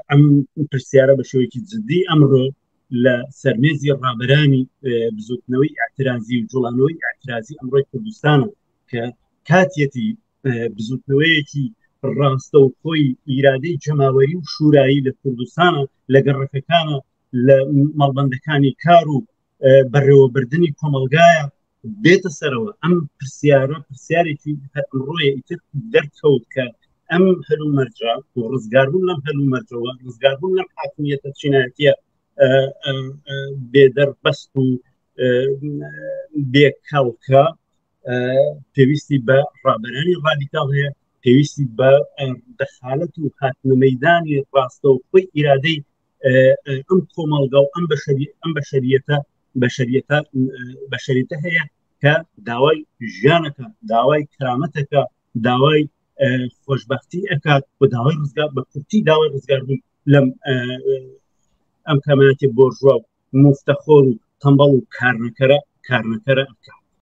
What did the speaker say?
ئەم پرسیارە بە شێوەیەکی جددی ئەمڕۆ لە سەرمێزی ڕابەرانی بزوتنەوەی ئاعترازی و جوڵانەوەی ئاعترازی ئەمڕۆی کوردستانە کە کاتێتی بزوتنەوەیەکی ڕاستە و خۆی ئیرادەی جەماوەری و شورایی لە کوردستانە لە گەڕەکەکانە لە مەڵبەندەکانی کار و بەڕێوەبردننی کۆمەلگایە بێتە سەرەوە. ئەم پرسیارێکی ئەمڕۆیە ئیتر دەرکەوت کە ئەم هەلومەرجە و ڕزگاربوون لەم هەلومەرجەوە ڕزگاربوون لەم حاکمیەتە چینایەتیە بێدەربەست و بێکەڵکە پێویستی بە ڕابەرانی ڕادیکاڵ هەیە، پێویستی بە دەخالەت و هاتنە مەیدانی ڕاستە و خۆی ئیرادەی ئەم کۆمەڵگا و ئەم بەشەریەتە هەیە کە داوای ژیانەکە، داوای کرامەتەکە، داوای خۆشبەختی ئەکات و داوای ڕزگار بە کورتی داوای ڕزگاربوون لەم ئەم کەمەنەتی بۆرژوا و مفتەخۆر و تەمبەڵ و کارنەکەرە ئەکات.